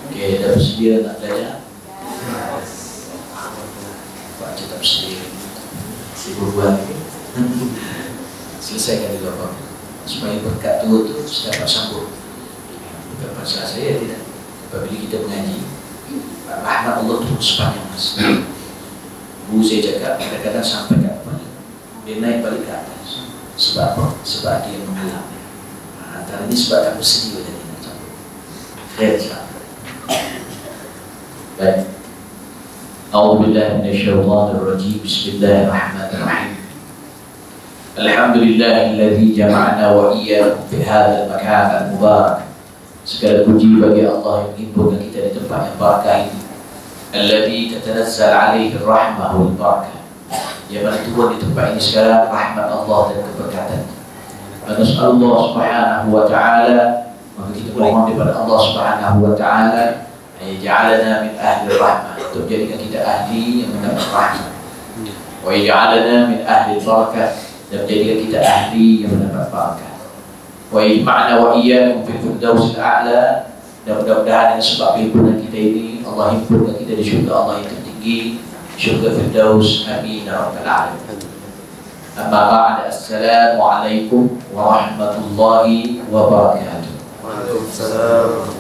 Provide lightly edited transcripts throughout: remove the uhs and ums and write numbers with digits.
Oke, dah bersedia nak belajar? Baca tafsir sibuk buat selesaikan dulu apa supaya berkat tu dapat sambung. Bukan pasal saya tidak. Apabila kita mengaji, rahmat Allah tu sepanjang masa. Guru saya cakap kadang-kadang sampai kat kepala, dia naik balik ke atas. Sebab apa? Sebab dia mengalam. Antara ini sebab tak bersedia tadi nak sambung. Baik. A'udzubillahi minasyaitonirrajim. Bismillahirrahmanirrahim. Alhamdulillahilladzi jama'ana wa iyyakum fi hadzal makan al-mubarak. Segala puji bagi Allah yang menghimpunkan kita di tempat yang barakah ini. Alladzi tatanazzal 'alaihi ar-rahmah wal barakah. Yang mana turun di tempat ini sekarang rahmat Allah dan keberkatan. Allah Subhanahu wa taala, maka kita mohon kepada Allah Subhanahu wa taala yaj'alana min ahli rahmah, untuk jadikan kita ahli yang mendapat rahmat. Wa yaj'alana min ahli barakah, dan menjadikan kita ahli yang mendapat barakah. Wa yajma'na wa iyyakum fil firdausil a'la, dan mudah-mudahan dengan sebab himpunan kita ini Allah himpunkan kita di syurga Allah yang tertinggi, syurga Firdaus. Amin ya rabbal alamin. Amma ba'd, assalamualaikum warahmatullahi wabarakatuh. Waalaikumsalam.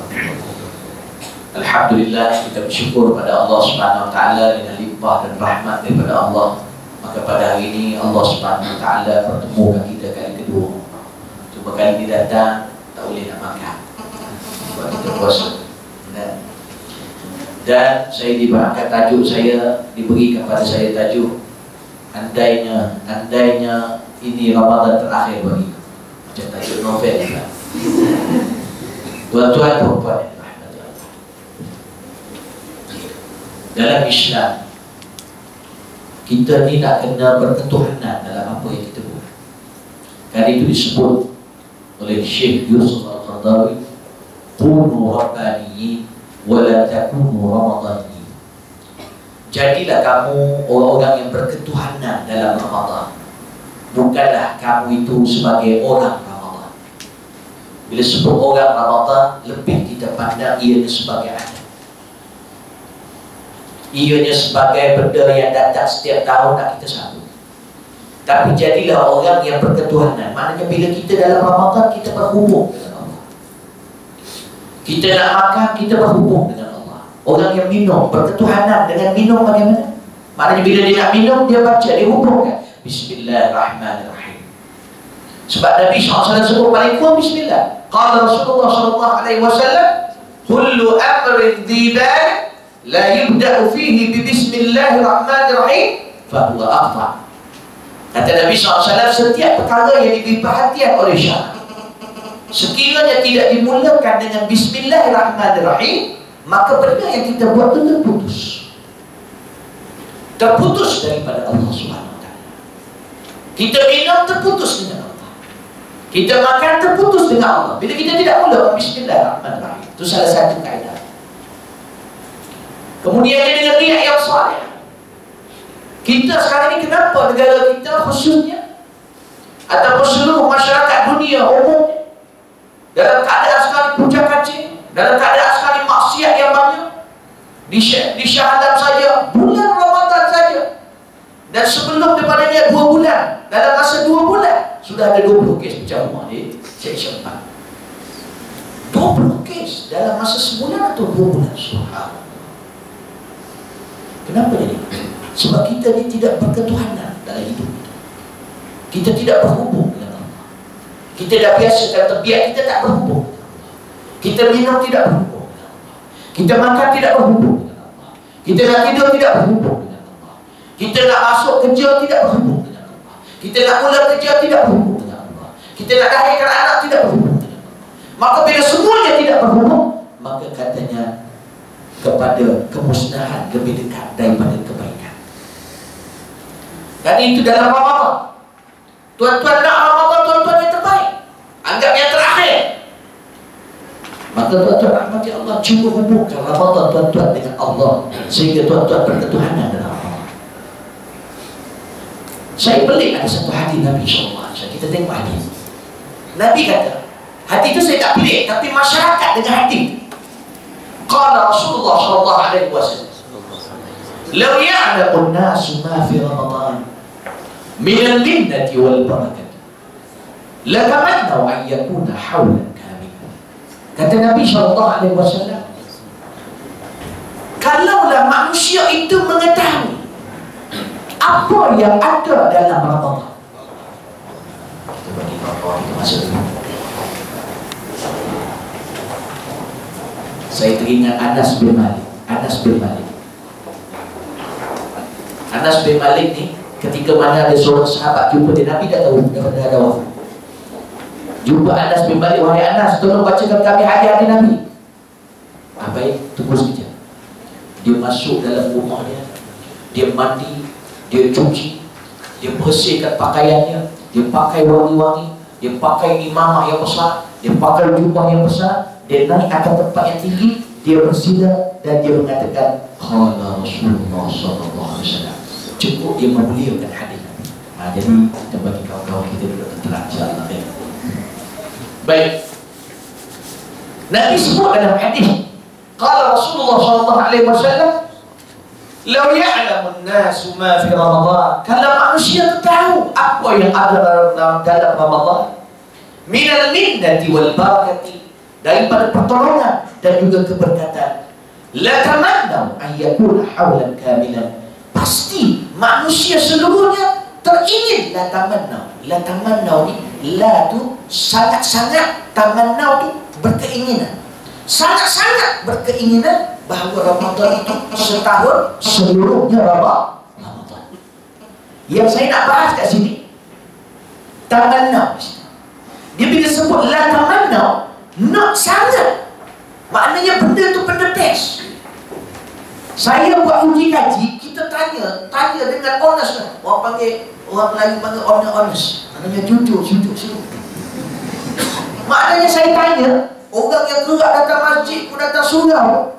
Alhamdulillah, kita bersyukur pada Allah Subhanahu wa taala dengan limpah dan rahmat daripada Allah. Maka pada hari ini Allah Subhanahu wa taala pertemukan kita kali kedua. Cuma kali ini datang tak boleh nak makan sebab kita puasa. Dan saya diberikan tajuk, saya diberikan pada saya tajuk andainya ini Ramadan terakhir bagi, macam tajuk novel kan. Tuan-tuan dan puan, dalam Islam kita ni nak kena berketuhanan dalam apa yang kita buat. Kan itu disebut oleh Syekh Yusuf Al-Qaradawi, kunu rabbaniyin wa la takunu ramadaniyin. Jadilah kamu orang-orang yang berketuhanan dalam Ramadan, bukanlah kamu itu sebagai orang Ramadan. Bila sebut orang Ramadan, lebih kita pandang ianya sebagai adat, ianya sebagai benda yang datang setiap tahun nak kita sambut. Tapi jadilah orang yang berketuhanan. Maknanya bila kita dalam Ramadan, kita berhubung dengan Allah. Kita nak makan, kita berhubung dengan Allah. Orang yang minum, berketuhanan dengan minum bagaimana? Maknanya bila dia nak minum, dia baca, dia hubungkan Bismillahirrahmanirrahim. Sebab Nabi SAW sebut paling kuat Bismillah. Qala Rasulullah SAW, kullu amrin dhiban la yubda'u fihi bi bismillahirrahmanirrahim fahuwa afdal. Kata Nabi SAW, setiap perkara yang diberi perhatian oleh syariat, sekiranya tidak dimulakan dengan bismillahirrahmanirrahim, maka benda yang kita buat itu terputus daripada Allah Subhanahu wa taala. Kita minum, terputus dengan Allah. Kita makan, terputus dengan Allah. Bila kita tidak mula bismillahirrahmanirrahim, itu salah satu kaedah. Kemudiannya dengan niat yang saleh. Kita sekarang ini, kenapa negara kita khususnya ataupun seluruh masyarakat dunia umumnya dalam keadaan sekali puja kacing, dalam keadaan sekali maksiat yang banyak, di syahadat saja bulan Ramadan saja, dan sebelum daripadanya 2 bulan, dalam masa 2 bulan sudah ada 20 kes pecah rumah di Cik Syampan. 20 kes dalam masa sebulan atau 2 bulan. Subhanallah. Kenapa jadi? Sebab kita ni tidak berketuhanan dalam hidup kita. Kita tidak berhubung dengan Allah. Kita dah biasakan terbiak kita tak berhubung dengan Allah. Kita minum tidak berhubung dengan Allah. Kita makan tidak berhubung dengan Allah. Kita nak tidur tidak berhubung dengan Allah. Kita nak masuk kerja tidak berhubung dengan Allah. Kita nak mula kerja tidak berhubung dengan Allah. Kita nak lahirkan anak tidak berhubung dengan Allah. Maka bila semuanya tidak berhubung, maka katanya kepada kemusnahan lebih dekat daripada kebaikan. Dan itu dalam Ramadan. Tuan-tuan nak Ramadan, tuan-tuan yang terbaik, anggap yang terakhir. Maka tuan-tuan rahmati Allah, cuba hubungkan Ramadan tuan-tuan dengan Allah, sehingga tuan-tuan berketuhanan dalam Ramadan. Saya pelik ada satu hadis Nabi SAW. Kita tengok hadis. Nabi kata, Hati itu saya tak pelik, tapi masyarakat dengan hati. Qala Rasulullah sallallahu alaihi wasallam, "Law ya'lamu an-nasu ma fi Ramadan min al-minnati wal barakah, la tamannaw an yakuna hawlan kamilan." Kata Nabi sallallahu alaihi wasallam, kalaulah manusia itu mengetahui apa yang ada dalam Ramadan. Kita bagi kawan-kawan itu masuk. Saya teringat Anas bin Malik. Anas bin Malik ni ketika mana ada seorang sahabat jumpa dia, Nabi dah tahu dah ada wafat. Jumpa Anas bin Malik, "Wahai Anas, tolong bacakan kami hadis-hadis Nabi." Baik, tunggu sekejap. Dia masuk dalam rumah dia mandi, dia cuci, dia bersihkan pakaiannya, dia pakai wangi-wangi, dia pakai imamah yang besar, dia pakai jubah yang besar, dia naik atas tempat yang tinggi, dia bersila dan dia mengatakan, "Qala Rasulullah sallallahu alaihi wasallam." Cukup dia memuliakan hadis. Jadi kita bagi kawan-kawan kita duduk tenteram, insya-Allah ya. Baik. Nabi sebut dalam hadis, qala Rasulullah sallallahu alaihi wasallam, "Law ya'lamu an-nasu ma fi Ramadan." Kalau manusia tahu apa yang ada dalam Ramadan, min al-minnati wal barakati, daripada pertolongan dan juga keberkatan, la tamannaw an yakuna hawlan kamilan, pasti manusia seluruhnya teringin. La tamannaw ni, la tu sangat-sangat, tamannaw tu berkeinginan, sangat-sangat berkeinginan bahawa Ramadan itu setahun seluruhnya Ramadan. Yang saya nak bahas kat sini, tamannaw. Dia bila sebut la tamannaw, nak sangat, maknanya benda tu benda best. Saya buat uji kaji, kita tanya dengan honest. Orang Melayu panggil honest, maknanya jujur. Maknanya saya tanya orang yang gerak datang masjid pun datang surau.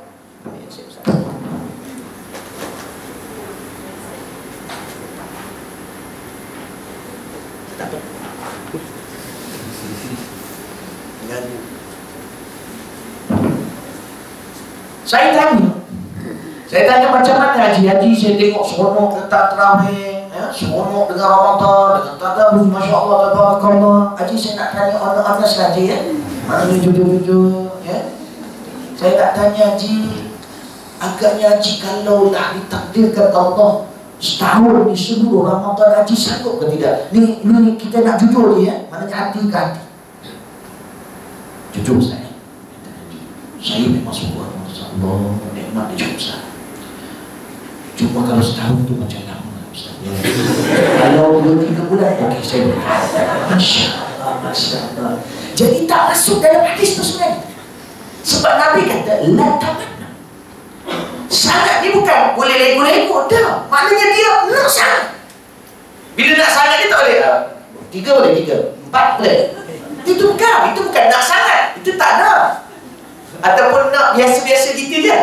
Saya tanya macam mana haji? Saya tengok seronok letak terawih, seronok dengan Ramadan, dengan tadarus, Masya Allah, tabarakallah. Haji, saya nak tanya honest saja ya. Maknanya jujur ya. Saya tak tanya haji, agaknya haji kalau dah ditakdirkan Allah setahun di seluruh Ramadan, haji sanggup ke tidak? Ni kita nak jujur ya, maknanya hati ke hati. Jujur saya memang suka Allah, nikmat dia cukup besar. Cuma kalau setahun tu macam lama, Ustaz. Kalau 2-3 bulan, okey saya boleh. Masya Allah. Jadi tak masuk dalam hadis tu sebenarnya. Sebab Nabi kata la tamanna. Sangat ni bukan boleh lego-lego dah. Maknanya dia nak sangat. Bila nak sangat dia tak boleh. 3 boleh 3, 4 boleh. Itu bukan nak sangat. Itu tak ada. Ataupun nak biasa-biasa gitu je.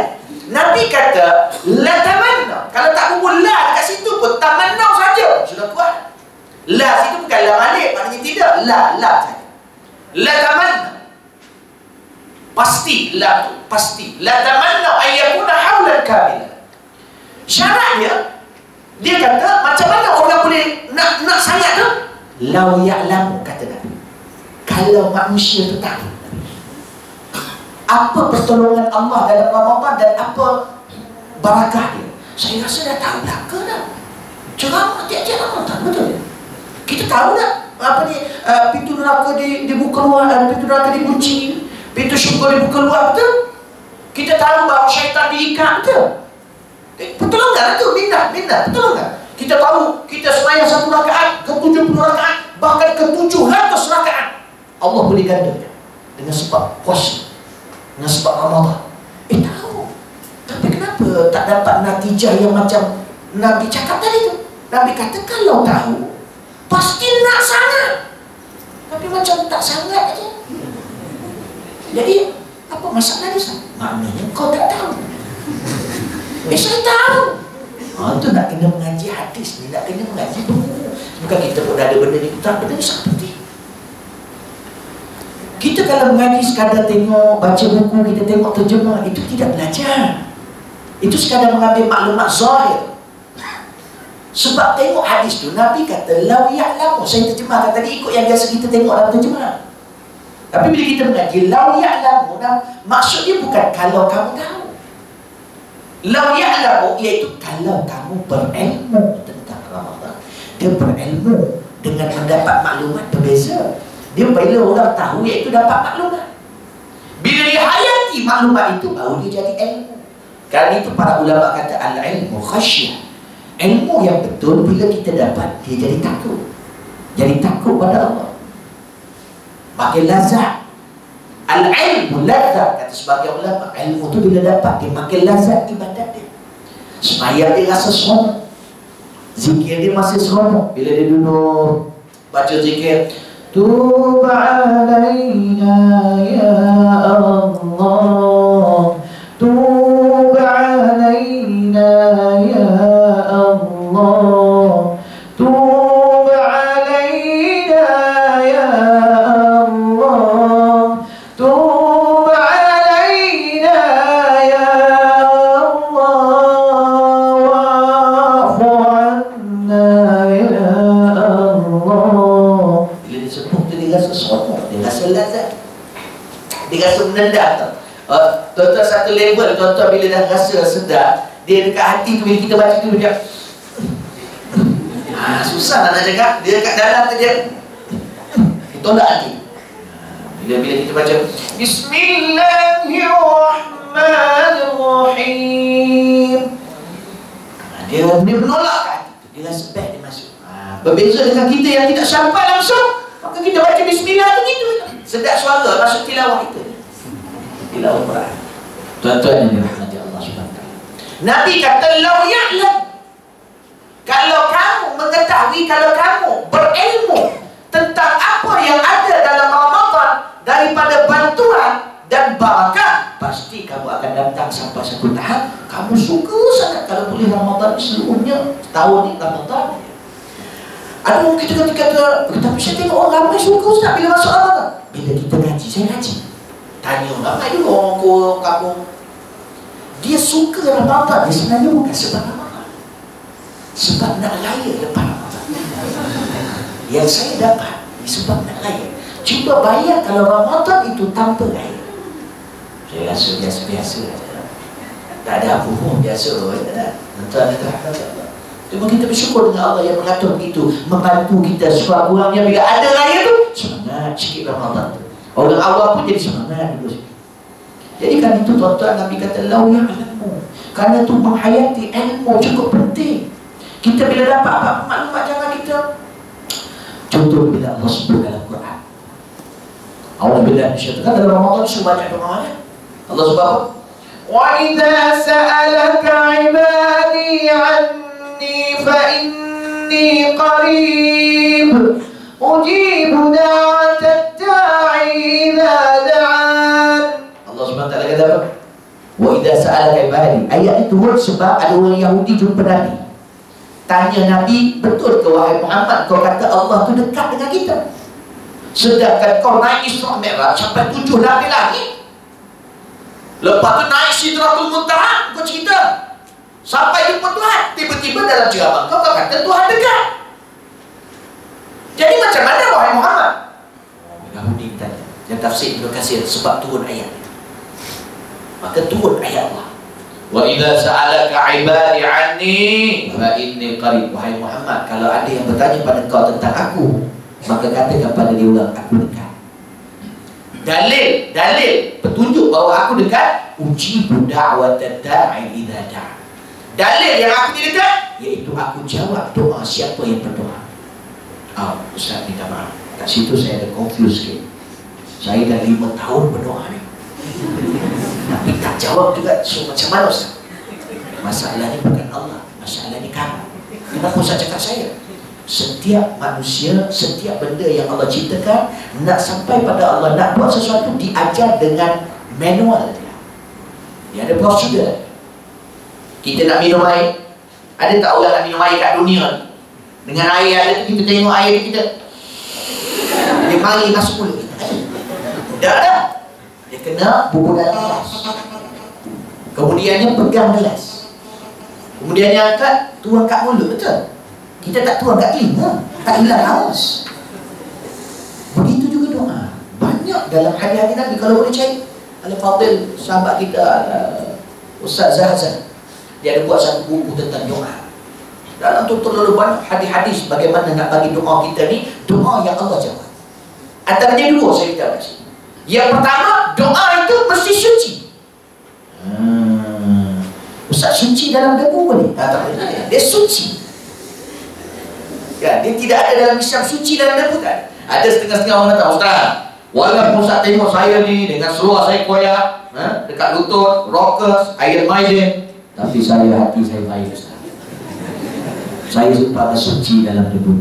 Nabi kata la tamanna. Kalau tak bubuh la dekat situ pun tamanna saja sudah kuat. La situ bukan la balik, maknanya tidak. La saja. La tamanna. Pasti la tu, pasti. La tamanna ayyakuna hawlan kamilan. Syaratnya dia kata macam mana orang boleh nak sangat tu? Law ya'lamu, kata Nabi. Kalau manusia tu tahu apa pertolongan Allah dalam Ramadan dan apa barakah dia. Saya rasa dah tahu dah ke dah. Ceramah tiap-tiap Ramadan, betul? Kita tahu dah apa ni, pintu neraka dibuka luar dan pintu neraka dikunci, pintu syurga dibuka luar, betul? Kita tahu bahawa syaitan diikat, betul? Betul enggak tu? Minat, betul enggak? Kita tahu kita sembahyang 1 rakaat ke 70 rakaat, bahkan ke 700 rakaat. Allah boleh gandakan dengan sebab puasa, dengan sebab Ramadan. Tahu. Tapi kenapa tak dapat natijah yang macam Nabi cakap tadi tu? Nabi kata kalau tahu pasti nak sangat, tapi macam tak sangat aja. Jadi apa masalah dia? Maknanya kau tak tahu. Saya tahu. Itu nak kena mengaji hadis ni, nak kena mengaji buku. Bukan kita pun ada benda ni, tak, benda ni sangat penting. Kita kalau mengaji sekadar tengok, baca buku, kita tengok terjemah, itu tidak belajar. Itu sekadar mengambil maklumat zahir. Sebab tengok hadis tu, Nabi kata lau ya'lamu. Saya terjemahkan tadi ikut yang biasa kita tengok dalam terjemah. Tapi bila kita mengaji lau ya'lamu, maksudnya bukan kalau kamu tahu. Lau ya'lamu iaitu kalau kamu berilmu tentang Ramadan. Dia berilmu dengan mendapat maklumat berbeza. Dia bila orang tahu iaitu dapat maklumat. Bila dia hayati maklumat itu, baru dia jadi ilmu. Kerana itu para ulama kata al-ilmu khasyah. Ilmu yang betul bila kita dapat, dia jadi takut. Jadi takut pada Allah. Makin lazat. Al-ilmu lazat, kata sebagian ulama. Ilmu tu bila dapat, dia makin lazat ibadat dia. Sembahyang dia rasa seronok, zikir dia masih seronok. Bila dia duduk baca zikir, Tub alaina ya Allah, Tub alaina ya Allah, Tub alaina ya Allah, Tub alaina ya Allah, wa'fu anna ya Allah. Bila disebut tu dia rasa seronok, dia rasa lazat, dia rasa menendang. Tuan-tuan satu level, tuan-tuan bila dah rasa sedar, dia dekat hati tu, bila kita baca tu dia susah nak cakap, dia dekat dalam tu dia tolak hati. Bila kita baca Bismillahirrahmanirrahim, dia menolak kat hati tu, dia rasa baik dia masuk. Berbeza dengan kita yang tidak sampai langsung, maka kita baca Bismillah tu gitu, sedap suara masuk tilawah itu, tilawah Quran. Tuan-tuan yang dirahmati Allah SWT, Nabi kata lau ya'lam, kalau kamu mengetahui, kalau kamu berilmu tentang apa yang ada dalam Ramadan daripada bantuan dan barakah, pasti kamu akan datang sampai satu tahap kamu suka sangat kalau boleh Ramadan seluruhnya tahun ni Ramadan. Aduh, kita kata, tapi saya tengok orang ramai suka Ustaz bila masuk Ramadan. Bila kita ngaji, saya ngaji, tanya orang ramai dulu, orang kampung, dia suka Ramadan, dia sebenarnya bukan sebab Ramadan, sebab nak raya lepas Ramadan. Yang saya dapat sebab nak raya. Cuba bayar kalau Ramadan itu tanpa raya. Saya rasa biasa-biasa saja, tak ada apa pun, biasa. Cuma kita bersyukur dengan Allah yang mengatur begitu, membantu kita sekurang-kurangnya bila ada raya tu, semangat sikit Ramadan tu. Orang awam pun jadi semangat dulu. Jadi kan itu tuan-tuan, Nabi kata lau ya'lamu, kerana tu menghayati ilmu cukup penting. Kita bila dapat apa maklumat, jangan kita contoh bila Allah sebut dalam Quran, A'udzubillahi minasyaitanir rajim, dalam Ramadan suruh baca doa. Allah sebut apa? Wa idza sa'alaka 'ibadi 'anni fa inni qarib ujibu da'watad da'i idza da'an. Allah SWT kata apa? Wa idza sa'alaka 'ibadi. Ayat itu sebab ada orang Yahudi jumpa Nabi, tanya Nabi, betul ke wahai Muhammad, kau kata Allah tu dekat dengan kita, sedangkan kau naik Isra Mi'raj sampai 7 lapis langit, lepas tu naik Sidratul Muntaha, kau cerita sampai jumpa Tuhan, tiba-tiba dalam ceramah kau kata Tuhan dekat. Jadi macam mana wahai Muhammad? Yahudi tanya, yang tafsir Ibnu Katsir, sebab turun ayat, maka turun ayat Allah, wa idza sa'alaka 'ibadi 'anni fa inni qarib. Wahai Muhammad, kalau ada yang bertanya pada kau tentang aku, maka katakan pada dia orang, aku dekat. Dalil petunjuk bahawa aku dekat, ujibu da'watad da'i idza da'a. Dalil yang aku dekat, iaitu aku jawab doa siapa yang berdoa. Ustaz minta maaf, kat situ saya ada confuse sikit. Saya dah 5 tahun berdoa ni, tapi tak jawab juga. So macam mana Ustaz? Masalahnya bukan Allah, masalahnya kamu. Kenapa Ustaz cakap saya? Setiap manusia, setiap benda yang Allah ciptakan, nak sampai pada Allah, nak buat sesuatu, diajar dengan manual dia. Dia ada prosedur. Kita nak minum air, ada tak orang nak minum air kat dunia dengan air ada tu, kita tengok air kita, dia mari masuk mulut kita. Tak ada. Dia kena bubuh dalam gelas. Kemudiannya pegang gelas. Kemudiannya angkat, tuang kat mulut. Betul? Kita tak tuang kat telinga, tak hilang haus. Begitu juga doa. Banyak dalam hadis-hadis Nabi, kalau boleh cari. Al-Fadil, sahabat kita, Ustaz Zahzan, dia ada buat satu buku tentang doa. Dalam tu terlalu banyak hadis-hadis bagaimana nak bagi doa kita ni, doa yang Allah jawab. Antaranya dua saya kata kat sini. Yang pertama, doa itu mesti suci. Ustaz, suci dalam debu boleh? Tak boleh. Dia suci. Ya, dia tidak ada dalam Islam suci dalam debu kan? Ada setengah-setengah orang kata, Ustaz, walaupun Ustaz tengok saya ni dengan seluar saya koyak, dekat lutut, rockers, Iron Maiden, tapi hati saya baik, Ustaz. Saya pada suci dalam debu.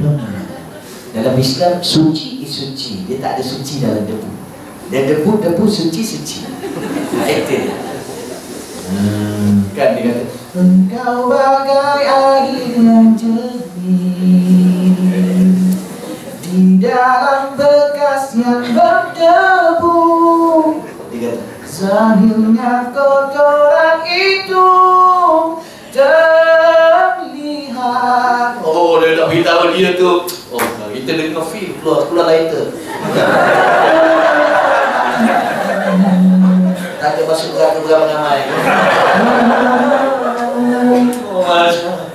Dalam Islam, suci is suci. Dia tak ada suci dalam debu. Dan debu suci. Itu dia. Kan dia kata, engkau bagai air yang jernih di dalam bekas yang berdebu. Dia kata, zahirnya kotoran itu terlihat. Oh, dia nak beritahu dia tu. Oh, kita dengar feel keluar lighter. Tak ada masuk neraka beramai-ramai. Oh, masya.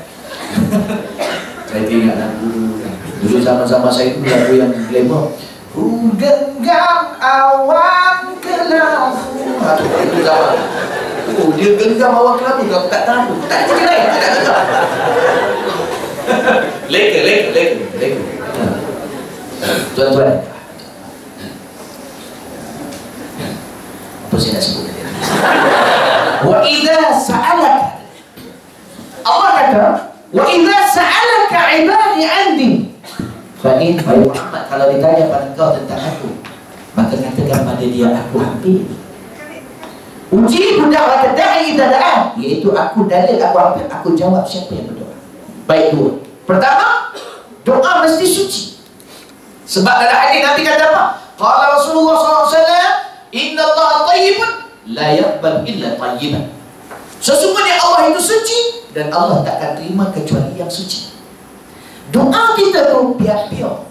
Saya ingat lagu dulu zaman-zaman saya itu lagu yang glamour. Ku genggam awan kelabu. Itu zaman. Oh, dia genggam awan kelabu. Kau tak tahu. Tak ada cerita lain. Tak ada. Leka. Tuan-tuan, apa saya nak sebut tadi? Wa idza sa'alaka, Allah kata, wa idza sa'alaka ibadi anni fa in Muhammad, kalau ditanya pada kau tentang aku, maka katakan pada dia, aku hampir. Uji da'wat da'i idza da'an, iaitu aku dalil, aku hampir, aku jawab siapa yang berdoa. Baik dua. Pertama, doa mesti suci. Sebab dalam hadis Nabi kata apa? Qala Rasulullah SAW, Inna Allah tayyibun la yaqbal illa tayyiban. Sesungguhnya Allah itu suci dan Allah takkan terima kecuali yang suci. Doa kita tu biar-biar,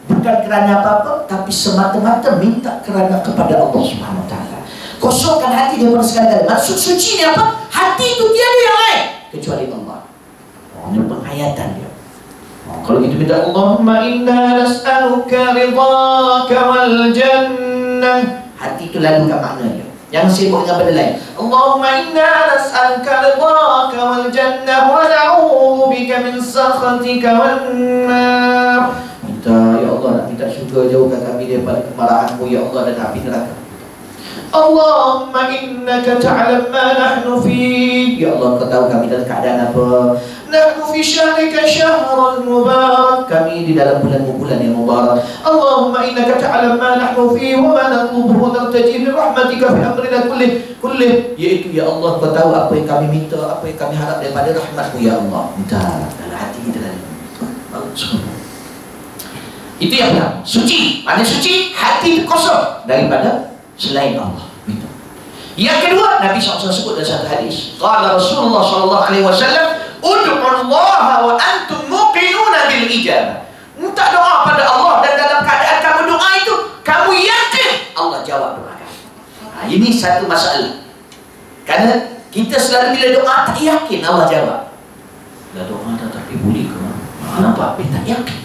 bukan kerana apa-apa, tapi semata-mata minta kerana kepada Allah Subhanahu Wa Taala. Kosongkan hati daripada segala. Maksud suci ni apa? Hati itu tiada yang lain kecuali Allah. Ini penghayatan dia. Kalau kita minta Allahumma inna nas'aluka ridhaka wal jannah, hati itu lalu kat maknanya. Jangan sibuk dengan benda lain. Allahumma inna nas'aluka ridhaka wal jannah wa na'udzu bika min sakhatika wan nar. Minta, ya Allah, nak minta syurga, jauhkan kami daripada kemarahan-Mu ya Allah dan api neraka. Allahumma innaka ta'lam ma nahnu fi. Ya Allah, Kau tahu kami dalam keadaan apa. Nahnu fi syahrika syahran mubarak, kami di dalam bulan-bulan yang mubarak. Allahumma innaka ta'lam ma nahnu fi wa ma natlubu wa nartaji bi rahmatika fi amrina kullih. Yaitu ya Allah, Kau tahu apa yang kami minta, apa yang kami harap daripada rahmat-Mu ya Allah. Minta dalam hati kita dalam. Itu yang pertama, suci. Mana suci? Hati itu kosong daripada selain Allah. Minta. Yang kedua, Nabi SAW sebut dalam satu hadis. Qala Rasulullah SAW, ud'u Allah wa antum muqinuna bil ijabah. Minta doa pada Allah dan dalam keadaan kamu doa itu, kamu yakin Allah jawab doa kamu. Ini satu masalah. Karena kita selalu bila doa tak yakin Allah jawab. Dah doa dah tapi boleh ke? Nampak? Tak yakin.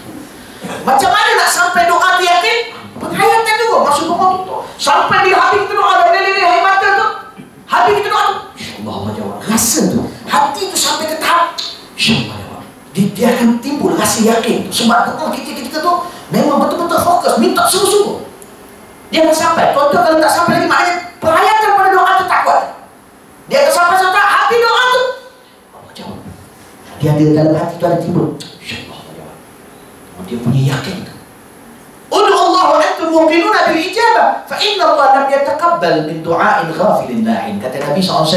Macam mana nak sampai doa tu yakin? Penghayatan juga. Maksud doa tu sampai dia habis kita doa dari air mata tu, habis kita doa tu, InsyaAllah Allah jawab. Rasa tu, hati tu sampai ke tahap InsyaAllah jawab. Dia akan timbul rasa yakin tu. Sebab doa kita tu memang betul-betul fokus, minta sungguh-sungguh. Dia akan sampai. Contoh kalau tak sampai lagi, maknanya penghayatan pada doa tu tak kuat. Dia akan sampai habis doa tu, Allah jawab. Dia ada dalam hati tu ada timbul InsyaAllah Allah jawab. Dia punya yakin tu. Ud'u Allah wa antum muqinuna bil ijabah fa inna Allah lam yataqabbal min du'a'in ghafilin la'in. Kata Nabi SAW,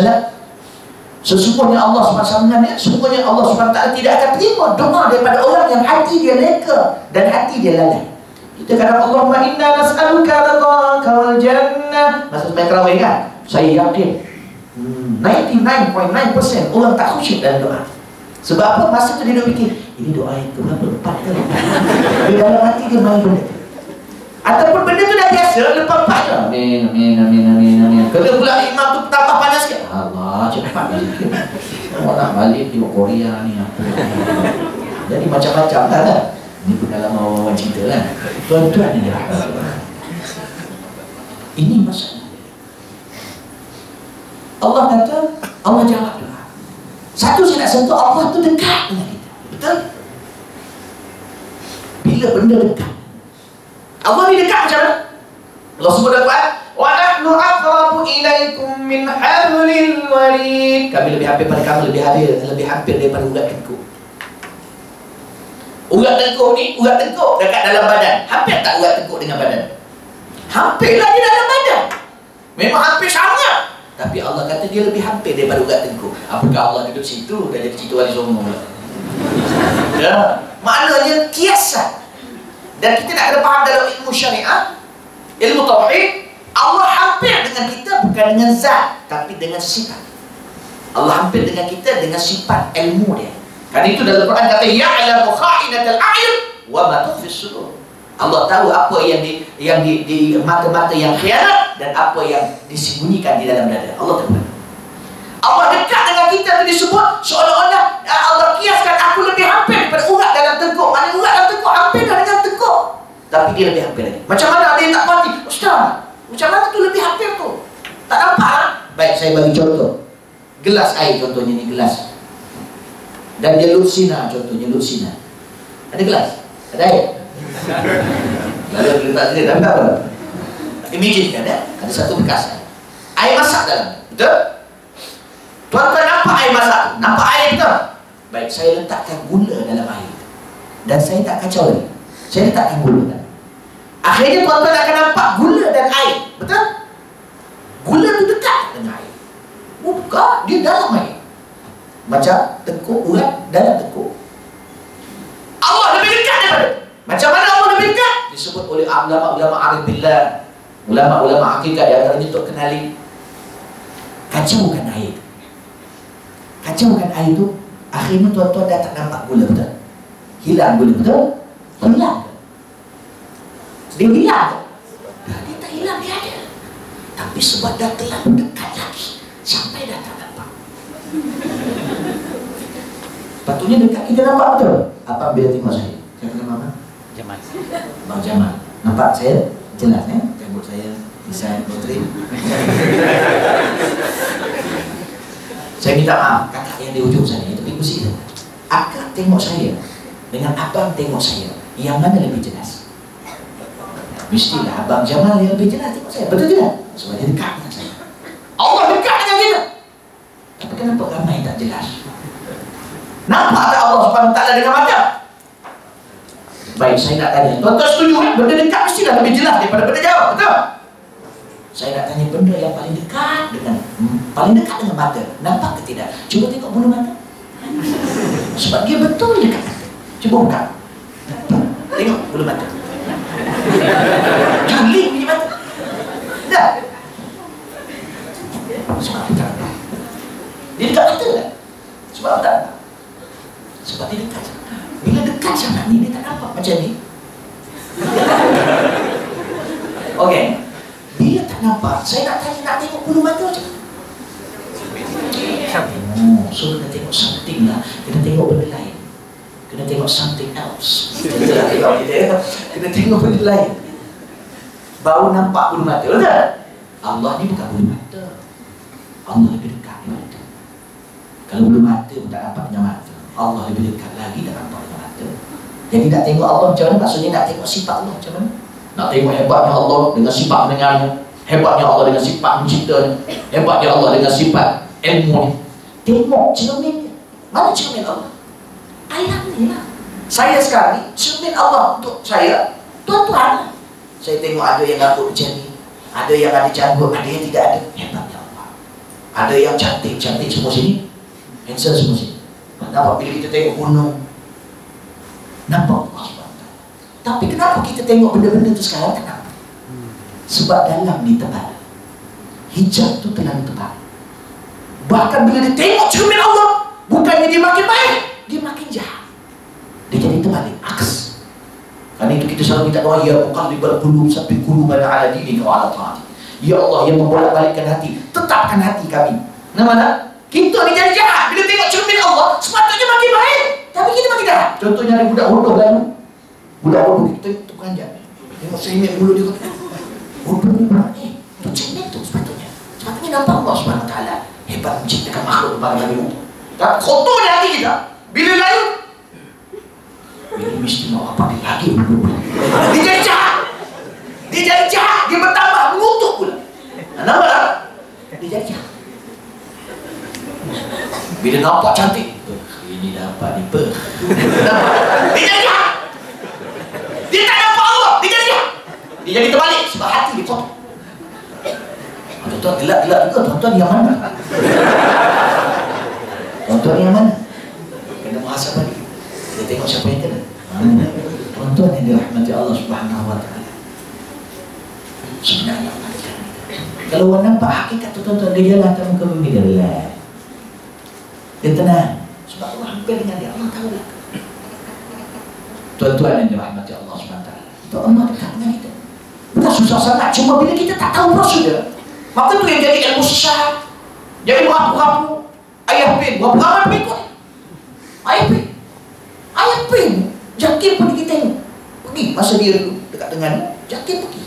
sesungguhnya Allah SWT, sesungguhnya Allah SWT tidak akan terima doa daripada orang yang hati dia leka dan hati dia lalai. Kita kata Allahumma inna nas'aluka ridhaka wal jannah. Masa main tarawih kan, saya yakin 99.9% orang tak khusyuk dalam doa. Sebab apa? Masa tu dia fikir, ini doa yang tu berapa lepas ke? Di dalam hati dia main benda tu. Ataupun benda tu dah biasa, lepas je. Amin, amin, amin, amin, amin. Kena pula imam tu tambah panas sikit. Allah, cepat sikit. Awak nak balik tengok Korea ni apa. Jadi macam-macam tak? Ini pengalaman orang cerita kan. Tuan-tuan ni dah. Ini masalah. Allah kata, Allah jawab doa. Satu saya nak sentuh, Allah tu dekat dengan kita. Betul? Bila benda dekat, Allah ni dekat macam mana? Allah sebut dalam Quran, wa nahnu aqrabu ilaikum min hablil warid. Kami lebih hampir pada kamu, lebih hampir daripada urat tengkuk. Urat tengkuk ni, urat tengkuk dekat dalam badan. Hampir tak urat tengkuk dengan badan? Hampirlah di dalam badan. Memang hampir sangat. Tapi Allah kata dia lebih hampir daripada urat tengkuk. Apakah Allah duduk situ? Dah jadi cerita wali songo pula. Ya, maknanya kiasan. Dan kita nak kena faham dalam ilmu syariah, ilmu tauhid, Allah hampir dengan kita bukan dengan zat, tapi dengan sifat. Allah hampir dengan kita dengan sifat ilmu dia. Karena itu dalam Quran kata ya'lamu kha'inatal a'yun wa ma tukhfi sudur. Allah tahu apa yang di mata-mata yang khianat dan apa yang disembunyikan di dalam dada. Allah tahu. Allah dekat dengan kita itu disebut seolah-olah Allah kiaskan aku lebih hampir daripada urat dalam tengkuk. Mana urat dalam tengkuk hampir dah dengan tengkuk, tapi dia lebih hampir lagi. Macam mana ada yang tak pasti? Ustaz, macam mana tu lebih hampir tu? Tak nampak lah? Baik, saya bagi contoh. Gelas air contohnya ni, gelas. Dan dia lutsina contohnya, lutsina. Ada gelas? Ada air? Lalu letak dia, tapi tak apa. Imagine kan ya? Ada satu bekas air masak dalam. Betul? Tuan-tuan nampak air masak? Nampak air betul? Baik, saya letakkan gula dalam air. Dan saya tak kacau lagi. Saya letakkan gula. Akhirnya tuan-tuan akan nampak gula dan air. Betul? Gula tu dekat dengan air. Bukan, dia dalam air. Macam tengkuk urat dalam tengkuk. Allah lebih dekat daripada. Macam mana Allah lebih dekat? Disebut oleh ulama-ulama arif billah, ulama-ulama hakikat yang antaranya untuk kenali. Kacaukan air. Kacaukan air tu, akhirnya tuan-tuan dah tak nampak gula, betul? Hilang gula, betul? Hilang. Dia hilang. Dia tak hilang, dia ada. Tapi sebab dah terlalu dekat lagi, sampai dah tak nampak. Patutnya dekat kita nampak betul. Apa bila tengok saya? Saya kenal mana? Jamal. Bang Jamal. Nampak saya? Jelas ya? Rambut saya desain putri. Saya minta maaf kakak yang di ujung sana, tapi kursi sana. Akak tengok saya dengan abang tengok saya, yang mana lebih jelas? Mestilah abang Jamal yang lebih jelas tengok saya. Betul tidak? Sebab dia dekat dengan saya. Allah dekat dengan kita. Tapi kenapa ramai tak jelas? Nampak tak Allah Subhanahu Wa Taala dengan mata? Baik, saya nak tanya. Tuan-tuan setuju kan? Benda dekat mestilah lebih jelas daripada benda jauh, betul? Saya nak tanya benda yang paling dekat dengan mata. Nampak ke tidak? Cuba tengok bulu mata. Sebab dia betul dekat mata. Cuba buka. Tengok bulu mata. Juling punya mata. Dah. Sebab apa tak nampak? Dia dekat mata tak? Sebab apa tak nampak? Sebab dia dekat. Bila dekat sangat ni, dia tak nampak macam ni. Okey. Bila tak nampak, saya nak tanya, nak tengok bulu mata macam mana? So kena tengok something lah. Kena tengok benda lain. Kena tengok something else. Kena tengok benda lain. Baru nampak bulu mata. Betul? Allah ni bukan bulu mata. Allah lebih dekat dengan mata. Kalau bulu mata pun tak nampak dengan mata, Allah lebih dekat lagi tak nampak dengan mata. Jadi nak tengok Allah macam mana? Maksudnya nak tengok sifat Allah macam mana? Nak tengok hebatnya Allah dengan sifat mendengarnya, hebatnya Allah dengan sifat menciptanya, hebatnya Allah dengan sifat ilmu. Tengok cermin. Mana cermin Allah? Ayat ni lah. Saya sekarang ni, cermin Allah untuk saya, tuan-tuan. Saya tengok ada yang rambut macam ni, ada yang ada janggut, ada yang tidak ada. Hebatnya Allah. Ada yang cantik-cantik semua sini, handsome semua sini. Nampak bila kita tengok gunung, nampak Allah SWT. Tapi kenapa kita tengok benda-benda itu sekarang? Kenapa? Sebab dalam ni tebal. Hijab tu terlalu tebal. Bahkan bila dia tengok cermin Allah, bukannya dia makin baik, dia makin jahat. Dia jadi terbalik, aks. Karena itu kita selalu minta doa, ya muqallibal qulub sabbit qulubana ala dinika wa ala ta'atik. Ya Allah yang membolak-balikkan hati, tetapkan hati kami. Namanya kita ni jadi jahat bila tengok cermin Allah, sepatutnya makin baik, tapi kita makin jahat. Contohnya ada budak bodoh lalu. Budak bodoh kita tukang aja. Tengok cermin dulu dia kata, bodoh ni budak ni. Tu cermin tu sepatutnya. Sepatutnya nampak Allah SWT hebat menciptakan makhluk pada Nabi Nuh. Tak kotor di hati kita. Bila lalu, ini mesti mau apa dia lagi dulu. Dia jadi jahat. Dia jadi jahat. Dia bertambah mengutuk pula. Kenapa lah? Dia jadi jahat. Bila nampak cantik, ini dapat ni per. Dia jadi jahat. Dia tak nampak Allah. Dia jadi jahat. Dia jadi terbalik sebab hati dia kotor. Tuan-tuan gelap-gelap juga. Tuan-tuan yang mana? Tuan-tuan yang mana? Kena muhasabah ni. Kita tengok siapa yang kena. Tuan-tuan yang dirahmati Allah Subhanahu wa ta'ala. Sebenarnya kalau orang nampak hakikat tu, tuan-tuan, dia jalan atas muka bumi, dia relax. Dia tenang. Sebab Allah hampir dengan dia. Allah tahu lah. Tuan-tuan yang dirahmati Allah Subhanahu wa ta'ala, itu Allah dekat dengan kita. Bukan susah sangat. Cuma bila kita tak tahu prosedur, maka tu yang jadi ilmu sesat. Jadi berapu-rapu. Ayah pin, berapa ramai pengikut? Ayah pin. Ayah pin. Jakir pergi kita tengok. Pergi, masa dia dulu dekat dengan Jakir pergi.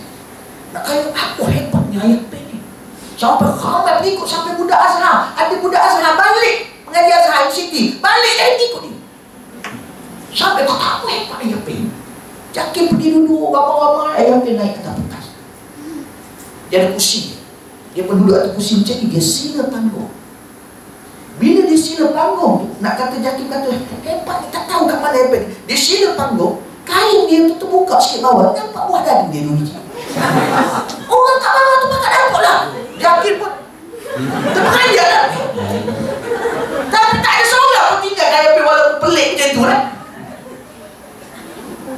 Nak kaya apa hebatnya ayah pin ni. Sampai ramai pengikut, sampai budak Azhar. Ada budak Azhar balik mengaji Azhar City. Balik dia ikut dia. Sampai kata apa hebat ayah pin. Jakir pergi dulu, ramai-ramai. Ayah pin naik atas pentas. Dia ada kursi. Dia pun duduk atas kursi macam ni. Dia sila panggung. Bila dia sila panggung tu, nak kata Jakir kata hebat ni, tak tahu kat mana hebat. Dia sila panggung, kain dia tu terbuka sikit bawah, nampak buah daging dia dulu. Orang kat bawah tu makan nampak lah. Jakir pun terperanjat lah. Tapi tak ada seorang pun tinggal Ayah Pin walaupun pelik macam tu lah.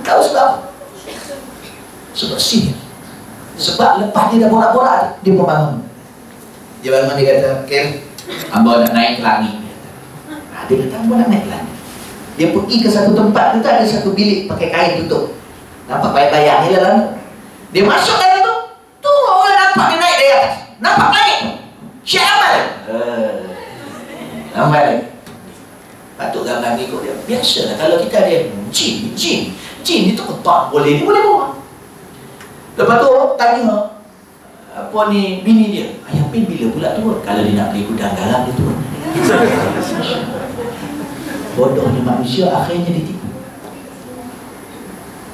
Tahu sebab apa? Sebab sihir. Sebab lepas dia dah borak-borak, dia membangun. Dia bangun, dia kata, Ken, hamba nak naik ke langit. Dia kata, hamba nak naik ke langit. Dia pergi ke satu tempat, tu ada satu bilik pakai kain tutup. Nampak bayang-bayang ni lah. Dia masuk dalam tu, tu orang nampak dia naik dari atas. Nampak langit. Syekh Amal. Amal. Patut gambar ikut dia. Biasalah kalau kita ada jin itu ketak boleh, dia boleh bawa. Lepas tu tanya apa ni bini dia, Ayah Pin bila pula turun? Kalau dia nak beli gudang garam dia turun. Bodohnya manusia akhirnya ditipu.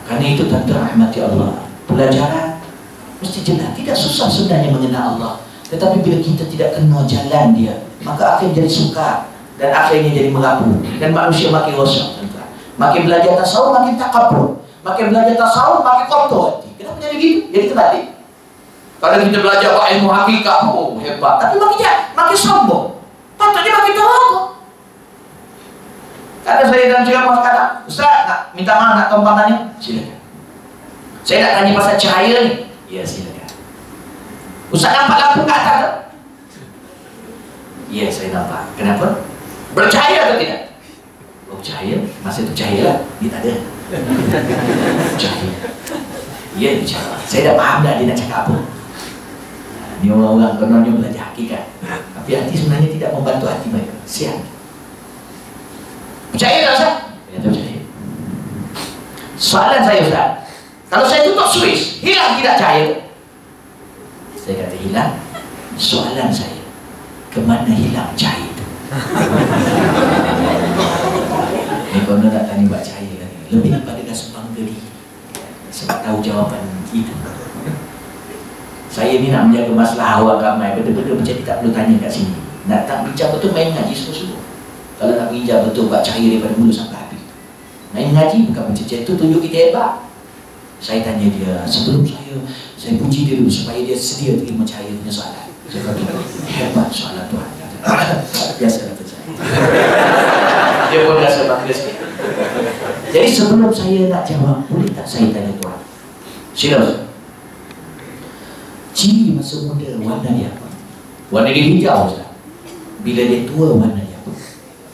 Kerana itu tuan-tuan rahmati Allah, pelajaran mesti jelas. Tidak susah sebenarnya mengenal Allah, tetapi bila kita tidak kenal jalan dia, maka akhirnya jadi sukar dan akhirnya jadi merapu dan manusia makin rosak. Makin belajar tasawuf makin takabur, makin belajar tasawuf makin kotor hati. Kenapa jadi gitu? Jadi terbalik. Kalau kita belajar ilmu hakikat, oh hebat, tapi makin sombong. Patutnya makin terhormat. Kadang saya dalam ceramah sekarang, Ustaz nak minta maaf, nak tumpang tanya? Silakan. Saya nak tanya pasal cahaya ni. Ya silakan. Ustaz nampak lampu kat atas tak? Ya saya nampak. Kenapa? Bercahaya atau tidak? Oh cahaya, masa itu cahaya lah. Dia tak ada. Cahaya. Ya dia cakap. Saya dah faham dah dia nak cakap apa. Ni orang-orang kononnya belajar hakikat, tapi hati sebenarnya tidak membantu hati mereka. Siap. Percaya tak Ustaz? Ya tak percaya. Soalan saya Ustaz, kalau saya tutup switch, hilang tidak cahaya? Saya kata hilang. Soalan saya, kemana hilang cahaya itu? Ni konon nak tanya buat cahaya lagi. Lebih daripada rasa bangga diri sebab tahu jawapan itu. Saya ni nak menjaga masalah awak ramai. Benda-benda macam ni tak perlu tanya kat sini. Nak tak bincang betul, main ngaji sungguh-sungguh. Kalau nak bincang betul, buat cahaya daripada mula sampai habis. Main ngaji bukan macam tu, tunjuk kita hebat. Saya tanya dia, sebelum saya puji dia dulu supaya dia sedia terima cahaya punya soalan. Saya kata, hebat soalan Tuhan. Biasa kata saya. Dia pun rasa bangga sikit. Jadi sebelum saya nak jawab, boleh tak saya tanya tuan? Serius. Ciri masa muda warna dia apa? Warna dia hijau, Ustaz. Bila dia tua warna dia apa?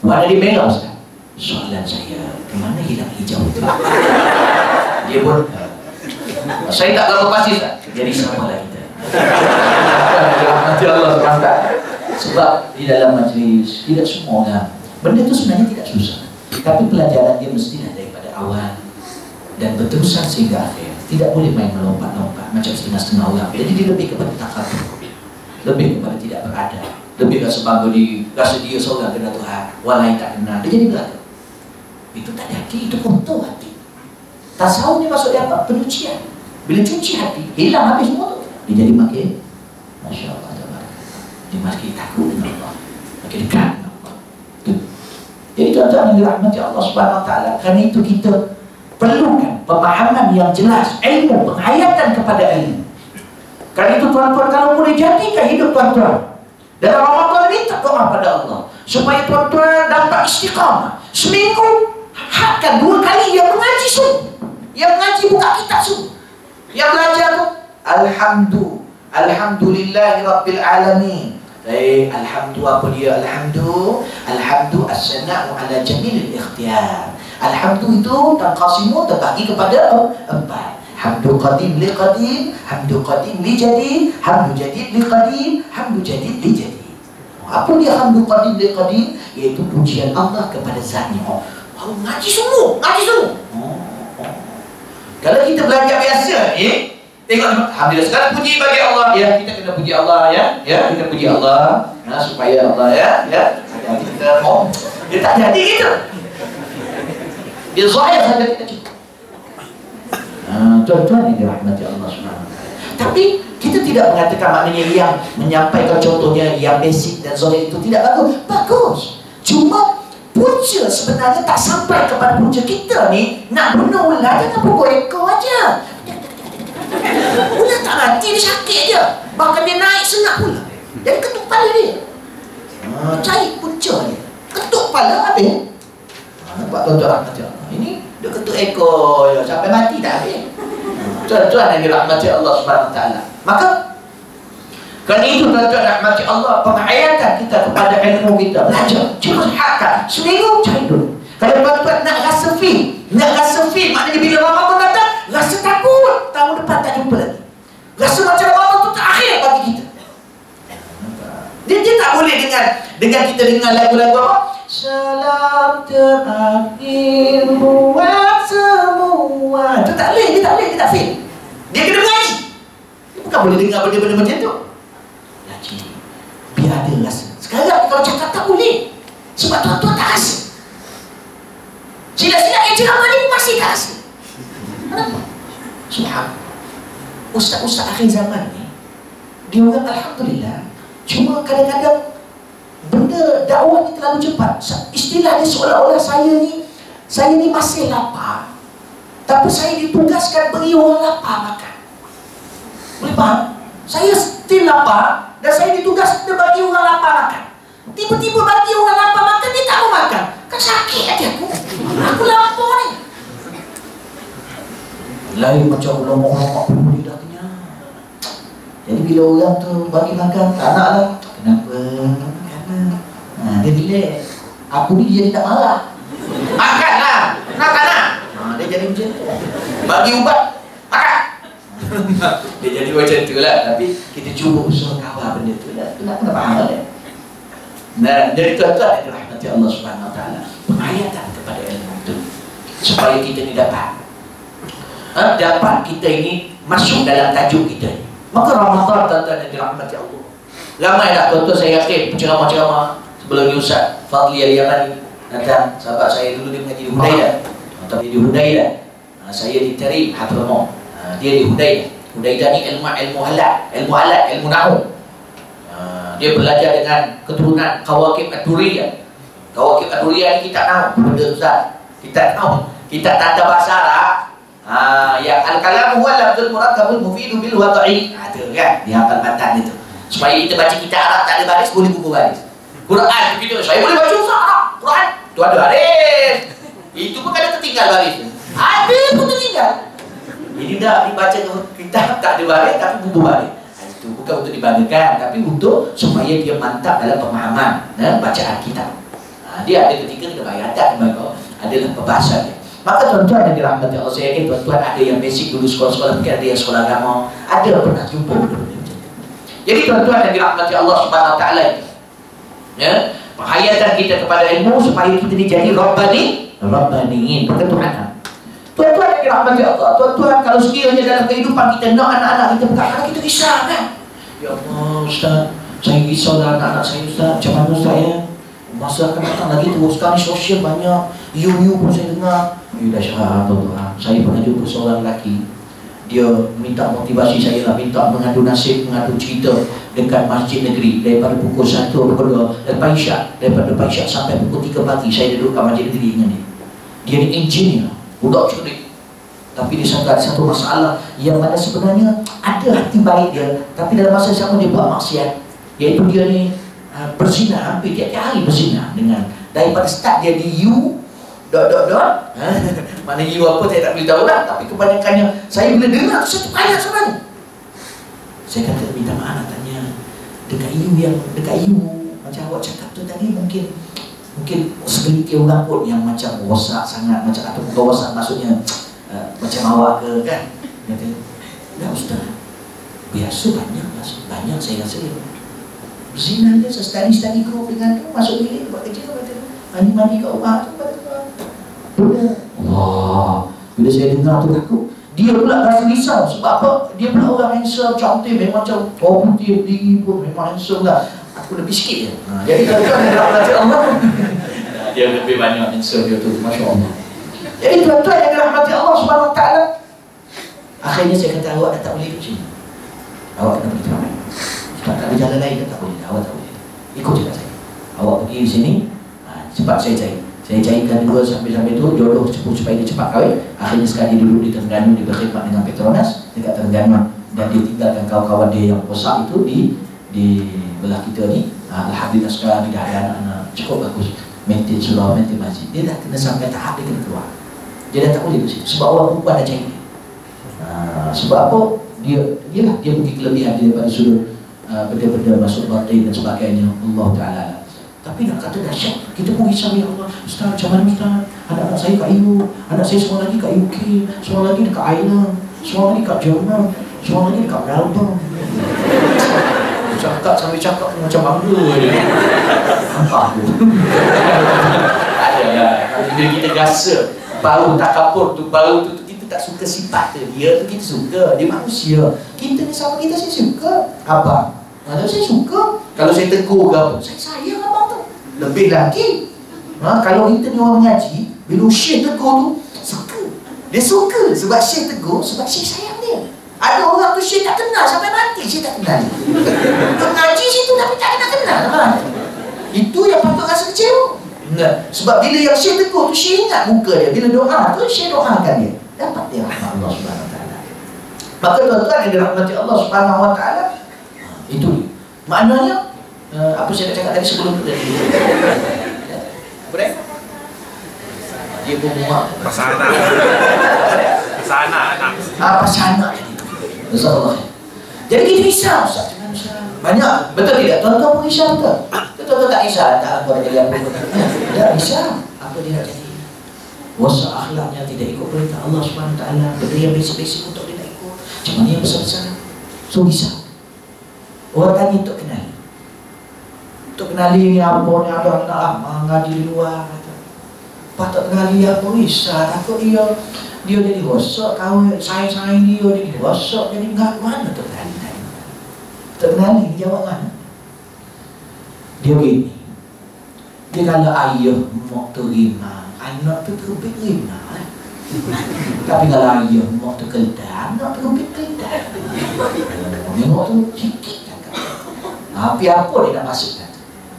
Warna dia merah, Ustaz. Soalan saya, kemana hilang hijau itu? Dia pun saya tak tahu pasti, Ustaz. Jadi samalah kita. Nanti Allah SWT. Sebab di dalam majlis tidak semua orang. Benda itu sebenarnya tidak susah. Tapi pelajaran dia mestilah daripada awal dan berterusan sehingga akhir. Tidak boleh main melompat-lompat macam setengah-setengah orang. Jadi dia lebih kepada takabur, lebih kepada tidak berada, lebih rasa bangga diri, rasa dia seorang kena Tuhan, walai tak kenal. Dia jadi belaka. Itu tak ada hati, itu kotor hati. Tasawuf ni maksud dia apa? Penyucian. Bila cuci hati, hilang habis semua tu. Dia jadi makin, Masya Allah, dia makin takut dengan Allah, makin dekat dengan Allah. Jadi tuan-tuan yang dirahmati Allah Subhanahu Wa Taala, kerana itu kita perlukan pemahaman yang jelas, ilmu, penghayatan kepada ilmu. Kerana itu tuan-tuan, kalau boleh jadikan hidup tuan-tuan dalam Ramadan ini, tak doa pada Allah supaya tuan-tuan dapat istiqamah. Seminggu hakkan 2 kali yang mengaji sungguh, yang mengaji buka kitab sungguh, yang belajar tu Alhamdulillahi Rabbil Alamin. Alhamdu apa dia? Alhamdu as-sana'u ala jamil al-ikhtiyar. Alhamdu itu tanqasimu, terbagi kepada 4. Hamdu qadim li qadim, hamdu qadim li jadid, hamdu jadid li qadim, hamdu jadid li jadid. Apa dia hamdu qadim li qadim? Iaitu pujian Allah kepada zatnya. Ngaji semua. Kalau kita belajar biasa ni, tengok, alhamdulillah sekarang puji bagi Allah, ya, kita kena puji Allah, ya, kita puji Allah, supaya Allah, ya, kita dia tak jadi gitu. Dia zahir saja kita cukup. Tuan-tuan yang dirahmati Allah SWT. Tapi kita tidak mengatakan maknanya yang menyampaikan contohnya yang basic dan zahir itu tidak bagus. Bagus. Cuma punca sebenarnya tak sampai kepada punca kita ni. Nak bunuh ular jangan pukul ekor aja. Ular tak mati, dia sakit je. Bahkan dia naik sengat pula. Jadi ketuk kepala dia. Cari punca dia. Ketuk kepala habis. Nampak tuan-tuan rahmati Allah. Ini dia ketuk ekor je, sampai mati tak habis. Tuan-tuan yang dirahmati Allah Subhanahu Wa Taala. Maka kerana itu tuan-tuan rahmati Allah, penghayatan kita kepada ilmu kita, belajar, cuma hakkan seminggu cari dulu. Kalau tuan-tuan nak rasa feel, maknanya bila Ramadan datang rasa takut, tahun depan tak jumpa lagi. Rasa macam Ramadan tu terakhir bagi kita. Dia tak boleh dengan kita dengar lagu-lagu apa? Salam terakhir buat semua. Itu tak boleh, dia tak feel. Dia kena mengaji. Dia bukan boleh dengar benda-benda macam tu. Ngaji, biar ada rasa. Sekarang kalau cakap tak boleh, sebab tuan-tuan tak rasa. Sila-sila yang ceramah ni masih tak rasa. Kenapa? Subhanallah. Ustaz-ustaz akhir zaman ni, dia orang Alhamdulillah, cuma kadang-kadang benda dakwah ni terlalu cepat. Istilah dia seolah-olah saya ni masih lapar, tapi saya ditugaskan beri orang lapar makan. Boleh faham? Saya still lapar dan saya ditugaskan bagi orang lapar makan. Tiba-tiba bagi orang lapar makan, dia tak mau makan. Kan sakit aja aku. Aku lapar ni. Lain macam ulama-ulama dulu dah kenyang. Jadi bila orang tu bagi makan, tak nak lah. Kenapa? Dia bilik. Aku ni jadi tak marah. Makanlah. Nak tak nak? Dia jadi macam tu. Bagi ubat, makan. Dia jadi macam tu lah. Tapi kita cuba usaha kawal benda tu lah. Kena faham lah. Nah, jadi tuan-tuan yang dirahmati Allah Subhanahu Wa Taala, penghayatan kepada ilmu itu supaya kita ni dapat kita ini masuk dalam tajuk kita ni. Maka Ramadan tuan-tuan yang dirahmati Allah, ramai tak tuan-tuan, saya yakin penceramah-ceramah sebelum ni Ustaz Fadli Al-Yamani datang, sahabat saya dulu dia mengaji di Hudaydah, tapi di Hudaydah saya di Tarim Hadramaut, dia di Hudaydah ni ilmu halal, ilmu nahwu. Dia belajar dengan keturunan Kawakib Ad-Duriyah. Kawakib Ad-Duriyah ni kita tahu benda Ustaz. Kita tahu, kita tata bahasa Arab. Ya al-kalam huwa lafzul murakkabul mufidu bil wad'i. Tu kan, dia hafal matan itu. Supaya kita baca kitab Arab tak ada baris, boleh buku baris. Quran begitu, saya boleh baca Ustaz Arab. Quran tu ada baris. Itu pun kadang tertinggal baris. Ada pun tertinggal. Jadi dah dibaca kitab tak ada baris tapi buku baris. Itu bukan untuk dibanggakan, tapi untuk supaya dia mantap dalam pemahaman bacaan kitab. Dia ada ketika kita bayangkan adalah pembahasan dia. Maka tuan-tuan yang dirahmati Allah, saya yakin tuan-tuan ada yang basic dulu sekolah-sekolah, mungkin ada yang sekolah agama, ada pernah jumpa benda-benda macam itu. Jadi tuan-tuan yang dirahmati Allah Subhanahu Wa Taala, ya, penghayatan kita kepada ilmu supaya kita dijadi rabbaniin, berketuhanan. Tuan-tuan yang dirahmati Allah, tuan-tuan kalau sekiranya dalam kehidupan kita nak anak-anak kita kadang-kadang kita risau kan? Ya Allah Ustaz, saya risau dah anak-anak saya Ustaz, macam mana Ustaz ya? Masa akan datang lagi terus, sekarang sosial banyak, you pun saya dengar. Ya dahsyat tuan-tuan, saya pernah jumpa seorang lelaki, dia minta motivasi saya lah, minta mengadu nasib, mengadu cerita dekat masjid negeri daripada pukul 1, pukul 2, lepas Isyak sampai pukul 3 pagi saya duduk kat masjid negeri dengan dia. Dia ni engineer, budak cerdik, tapi dia sangka ada satu masalah yang mana sebenarnya ada hati baik dia, tapi dalam masa sama dia buat maksiat, iaitu dia ni berzina, hampir tiap-tiap hari berzina dengan, daripada start dia di U mana U apa saya tak boleh tahu lah, tapi kebanyakannya saya bila dengar tu satu ayat sebenarnya. Saya kata minta maaf nak tanya, dekat U macam awak cakap tu tadi mungkin segelintir orang pun yang macam rosak sangat, macam atau bukan rosak maksudnya macam awak ke kan. Dia kata, dah Ustaz, biasa banyak saya rasa dia berzina dia, study group dengan tu, masuk bilik buat kerja, mandi kat rumah tu, wah, bila saya dengar tu takut. Dia pula rasa risau, sebab apa? Dia pula orang handsome, cantik, memang macam putih, tinggi pun memang handsome lah. Aku lebih sikit je. Jadi tuan-tuan yang dirahmati Allah, dia lebih banyak handsome dia tu, Masya Allah. Jadi tuan-tuan yang dirahmati Allah Subhanahu Wa Taala, akhirnya saya kata awak dah tak boleh duduk sini, awak kena pergi tempat. Tak ada jalan lain, tak boleh, awak tak boleh. Ikut cakap saya, awak pergi di sini, cepat saya carikan dua sampai tu jodoh supaya dia cepat kahwin. Akhirnya sekali duduk di Terengganu, dia berkhidmat dengan Petronas dekat Terengganu, dan dia tinggalkan kawan-kawan dia yang rosak itu di belah kita ni. Alhamdulillah sekarang dia dah ada anak-anak cukup bagus, maintain surau, maintain masjid. Dia dah kena sampai tahap dia kena keluar, dia dah tak boleh duduk situ sebab orang perempuan dah cari dia. Sebab apa? Dia pergi kelebihan dia daripada sudut benda-benda masuk batin dan sebagainya, Allah Ta'ala. Tapi nak kata dahsyat, kita pun risau, ya Allah Ustaz, macam mana Ustaz? Anak-anak saya kat EU, anak saya semua lagi kat UK, semua lagi dekat Ireland, semua lagi kat Jerman, semua lagi dekat Melbourne. Cakap macam bangga dia. Nampak tu. Ada lah, bila kita rasa baru tak kapur tu, baru tu kita tak suka sifat dia tu, kita suka, dia manusia. Kita ni sama kita, saya suka apa? Kalau saya suka, kalau saya tegur ke apa, saya sayang abang tu. Lebih lagi, kalau kita ni orang mengaji, bila Syekh tegur tu, suka. Dia suka sebab Syekh tegur, sebab Syekh sayang dia. Ada orang tu Syekh tak kenal sampai mati, Syekh tak kenal. Dia mengaji situ tapi tak kenal. Itu yang patut rasa kecewa. Sebab bila yang Syekh tegur tu, Syekh ingat muka dia. Bila doa tu, Syekh doakan dia, dapat dia rahmat Allah Subhanahu Wa Taala. Maka tuan-tuan yang dirahmati Allah Subhanahu Wa Taala, itu maknanya apa saya nak cakap tadi sebelum tu tadi. Apa dia? Dia pun muak. Pasal anak. Jadi. Masyaallah. Jadi kita risau Ustaz. Banyak, betul tidak? Tuan-tuan pun risau betul? Tuan-tuan tak risau, tak apa jadi apa. Tak risau. Apa dia nak jadi? Wasa akhlaknya tidak ikut perintah Allah Subhanahu Wa Taala. Benda yang basic-basic untuk dia tak ikut. Macam mana yang besar-besar? So risau. Orang tanya untuk kenali ni apa ni, ada nak ngaji di luar kata. Patut kenali apa risau, takut dia jadi rosak, kahwin saing-saing dia jadi rosak, jadi enggak mana tu kenali. Tak kenali dia jawab mana? Dia gini. Dia kalau ayah mau terima, anak tu terbit terima. Tapi kalau ayah mau terkeldar, anak terbit keldar. Tengok tu sikit. Tapi apa dia nak masukkan?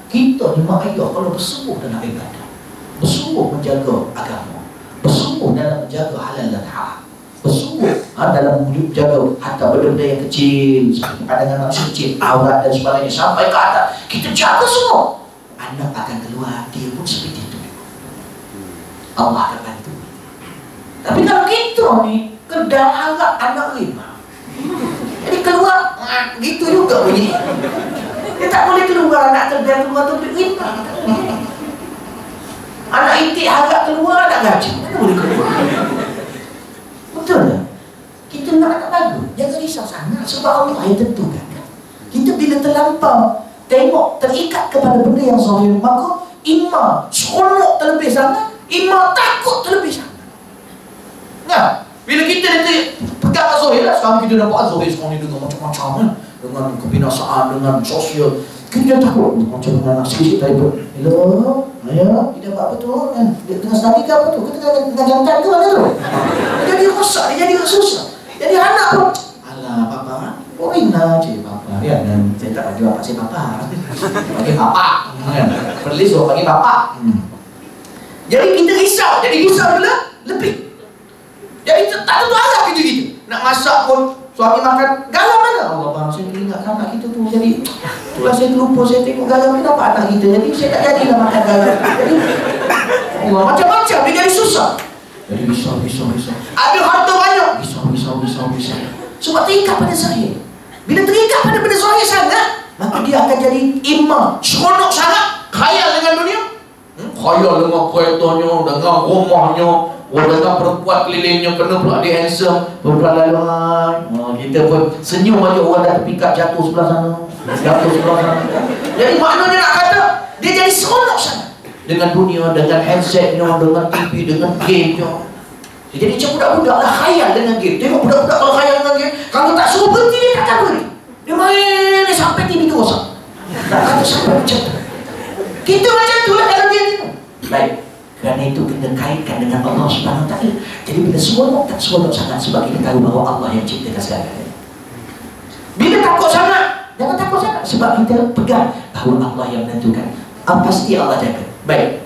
Kita ni mak ayah kalau bersungguh dalam ibadah, bersungguh menjaga agama, bersungguh dalam menjaga halal dan haram, bersungguh dalam menjaga hatta benda-benda yang kecil seperti pandangan manusia kecil, aurat dan sebagainya sampai ke atas, kita jaga semua, anak akan keluar dia pun seperti itu. Allah akan bantu. Tapi kalau kita ni kedal harap anak 5, jadi keluar gitu juga bunyi. Dia tak boleh keluar anak kedal keluar tu duit 5. Anak itik harap keluar tak gaji, mana boleh keluar. Betul tak? Kita nak anak bagus, jangan risau sangat sebab Allah yang tentukan. Kita bila terlampau tengok terikat kepada benda yang zahir, maka imam seronok terlebih sangat, imam takut terlebih sangat. Nah, bila kita nanti pegang zahir lah, sekarang kita nampak zahir sekarang ni dengan macam-macam kan, dengan kebinasaan, dengan sosial, kita takut macam dengan anak sikit tadi pun, hello, ayah, tidak apa tu kan, dengan study ke apa tu, kita dengan jantan ke mana tu, dia jadi rosak, dia jadi susah, jadi anak pun, alah papa, boring lah cik papa, ya dan saya tak bagi bapak saya papa, bagi papa, kan, perlis orang bagi papa. Jadi kita risau, bila lebih. Jadi tak tentu arah kita gitu. Nak masak pun suami makan garam mana? Allah bang, saya teringat anak kita tu. Jadi itulah saya terlupa, saya tengok garam kenapa anak kita. Jadi saya tak jadilah makan garam. Jadi Allah macam-macam dia jadi susah. Jadi risau. Ada harta banyak, risau. Sebab terikat pada zahir. Bila terikat pada benda zahir sangat, maka dia akan jadi imam seronok sangat, khayal dengan dunia. Khayal dengan keretanya, dengan rumahnya, dengan perempuan kelilingnya, kena pula dia handsome, perempuan laluan. Kita pun senyum aja orang dah terpikat jatuh sebelah sana. Jadi maknanya nak kata dia jadi seronok sangat dengan dunia, dengan handsetnya, dengan TV, dengan gamenya. Jadi macam budak-budak lah khayal dengan game. Tengok budak-budak kalau khayal dengan game, kalau tak suruh berhenti dia takkan berhenti. Dia main sampai TV tu rosak. Tak kata sampai macam tu. Kita macam tu lah kalau dia tu. Baik, kerana itu kita kaitkan dengan Allah Subhanahu Wa Taala. Jadi bila seronok tak seronok sangat sebab kita tahu bahawa Allah yang ciptakan segala-galanya. Bila takut sangat, jangan takut sangat sebab kita pegang bahawa Allah yang menentukan. Pasti Allah jaga. Baik.